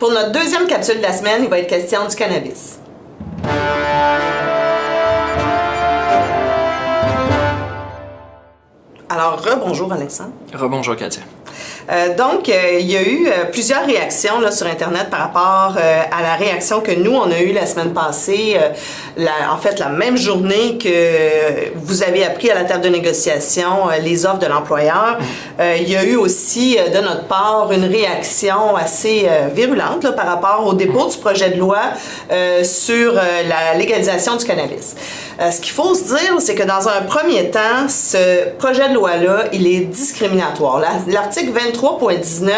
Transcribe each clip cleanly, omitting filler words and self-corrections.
Pour notre deuxième capsule de la semaine, il va être question du cannabis. Alors, rebonjour Alexandre. Rebonjour Katia. Donc, il y a eu plusieurs réactions là, sur Internet par rapport à la réaction que nous, on a eue la semaine passée, en fait, la même journée que vous avez appris à la table de négociation les offres de l'employeur. Il y a eu aussi, de notre part, une réaction assez virulente là, par rapport au dépôt du projet de loi sur la légalisation du cannabis. Ce qu'il faut se dire, c'est que dans un premier temps, ce projet de loi-là, il est discriminatoire. L'article 23.19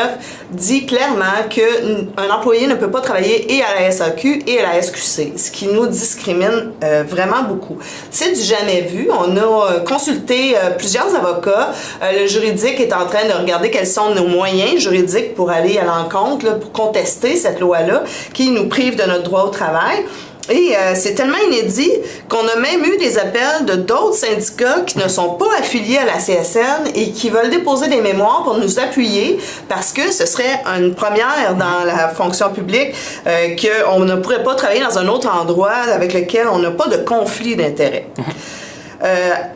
dit clairement qu'un employé ne peut pas travailler et à la SAQ et à la SQC, ce qui nous discrimine vraiment beaucoup. C'est du jamais vu. On a consulté plusieurs avocats. Le juridique est en train de regarder quels sont nos moyens juridiques pour aller à l'encontre, là, pour contester cette loi-là qui nous prive de notre droit au travail. Et c'est tellement inédit qu'on a même eu des appels de d'autres syndicats qui ne sont pas affiliés à la CSN et qui veulent déposer des mémoires pour nous appuyer parce que ce serait une première dans la fonction publique qu'on ne pourrait pas travailler dans un autre endroit avec lequel on n'a pas de conflit d'intérêts.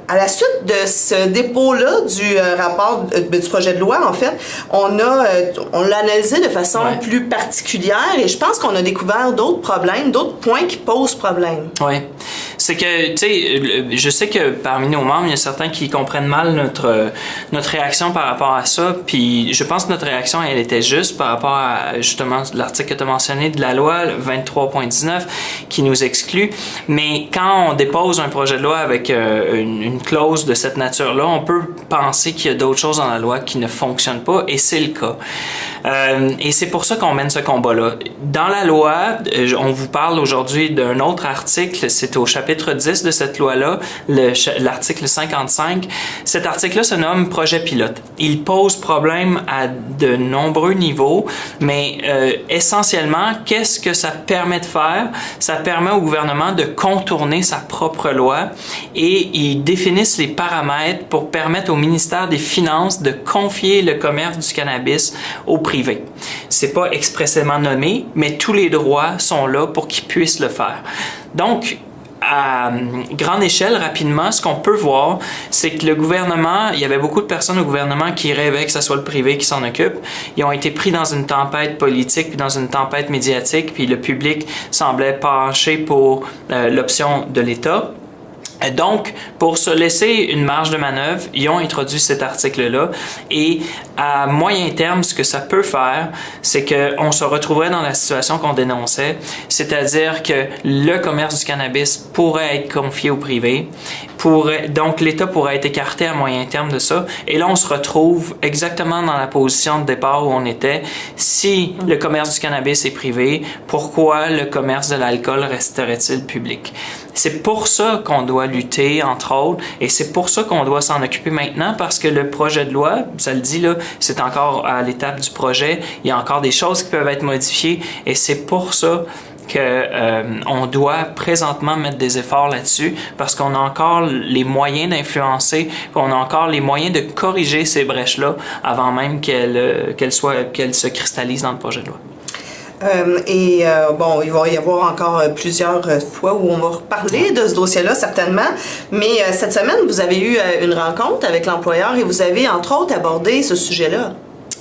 À la suite de ce dépôt-là du rapport du projet de loi, en fait, on l'a analysé de façon plus particulière et je pense qu'on a découvert d'autres problèmes, d'autres points qui posent problème. Oui. C'est que, tu sais, je sais que parmi nos membres, il y a certains qui comprennent mal notre réaction par rapport à ça, puis je pense que notre réaction, elle était juste par rapport à, justement, l'article que tu as mentionné de la loi, 23.19, qui nous exclut. Mais quand on dépose un projet de loi avec une clause de cette nature-là, on peut penser qu'il y a d'autres choses dans la loi qui ne fonctionnent pas, et c'est le cas. Et c'est pour ça qu'on mène ce combat-là. Dans la loi, on vous parle aujourd'hui d'un autre article, c'est au chapitre 10 de cette loi-là, l'article 55. Cet article-là se nomme projet pilote. Il pose problème à de nombreux niveaux, mais essentiellement, qu'est-ce que ça permet de faire? Ça permet au gouvernement de contourner sa propre loi et ils définissent les paramètres pour permettre au ministère des Finances de confier le commerce du cannabis au privé. C'est pas expressément nommé, mais tous les droits sont là pour qu'ils puissent le faire. Donc, à grande échelle, rapidement, ce qu'on peut voir, c'est que le gouvernement, il y avait beaucoup de personnes au gouvernement qui rêvaient que ce soit le privé qui s'en occupe. Ils ont été pris dans une tempête politique, puis dans une tempête médiatique, puis le public semblait pencher pour l'option de l'État. Donc, pour se laisser une marge de manœuvre, ils ont introduit cet article-là et à moyen terme, ce que ça peut faire, c'est qu'on se retrouverait dans la situation qu'on dénonçait, c'est-à-dire que le commerce du cannabis pourrait être confié au privé, donc l'État pourrait être écarté à moyen terme de ça et là, on se retrouve exactement dans la position de départ où on était. Si le commerce du cannabis est privé, pourquoi le commerce de l'alcool resterait-il public? C'est pour ça qu'on doit lutter, entre autres, et c'est pour ça qu'on doit s'en occuper maintenant, parce que le projet de loi, ça le dit là, c'est encore à l'étape du projet, il y a encore des choses qui peuvent être modifiées, et c'est pour ça qu'on doit présentement mettre des efforts là-dessus, parce qu'on a encore les moyens d'influencer, on a encore les moyens de corriger ces brèches-là avant même qu'elles se cristallisent dans le projet de loi. Bon, il va y avoir encore plusieurs fois où on va reparler de ce dossier-là, certainement. Mais cette semaine, vous avez eu une rencontre avec l'employeur et vous avez, entre autres, abordé ce sujet-là.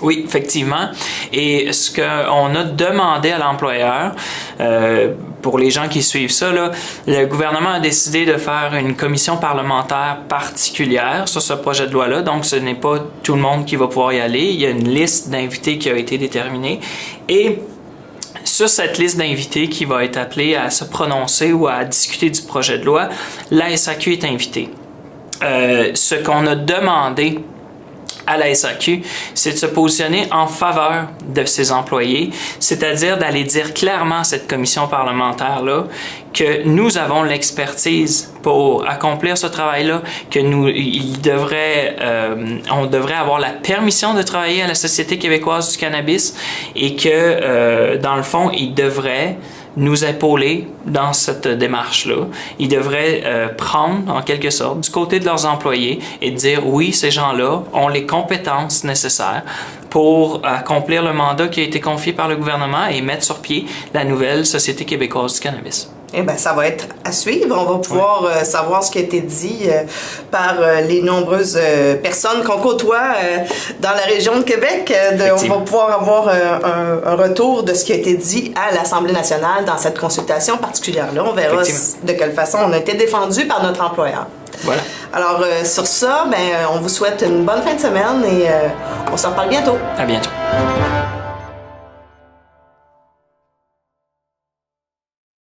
Oui, effectivement. Et ce qu'on a demandé à l'employeur, pour les gens qui suivent ça, là, le gouvernement a décidé de faire une commission parlementaire particulière sur ce projet de loi-là. Donc, ce n'est pas tout le monde qui va pouvoir y aller. Il y a une liste d'invités qui a été déterminée. Et sur cette liste d'invités qui va être appelée à se prononcer ou à discuter du projet de loi, la SAQ est invitée. Ce qu'on a demandé à la SAQ, c'est de se positionner en faveur de ses employés, c'est-à-dire d'aller dire clairement à cette commission parlementaire-là que nous avons l'expertise pour accomplir ce travail-là, que on devrait avoir la permission de travailler à la Société québécoise du cannabis et que, dans le fond, ils devraient nous épauler dans cette démarche-là. Ils devraient prendre, en quelque sorte, du côté de leurs employés et dire oui, ces gens-là ont les compétences nécessaires pour accomplir le mandat qui a été confié par le gouvernement et mettre sur pied la nouvelle Société québécoise du cannabis. Eh bien, ça va être à suivre. On va pouvoir savoir ce qui a été dit par les nombreuses personnes qu'on côtoie dans la région de Québec. On va pouvoir avoir un retour de ce qui a été dit à l'Assemblée nationale dans cette consultation particulière-là. On verra de quelle façon on a été défendu par notre employeur. Voilà. Alors, sur ça, on vous souhaite une bonne fin de semaine et on s'en reparle bientôt. À bientôt.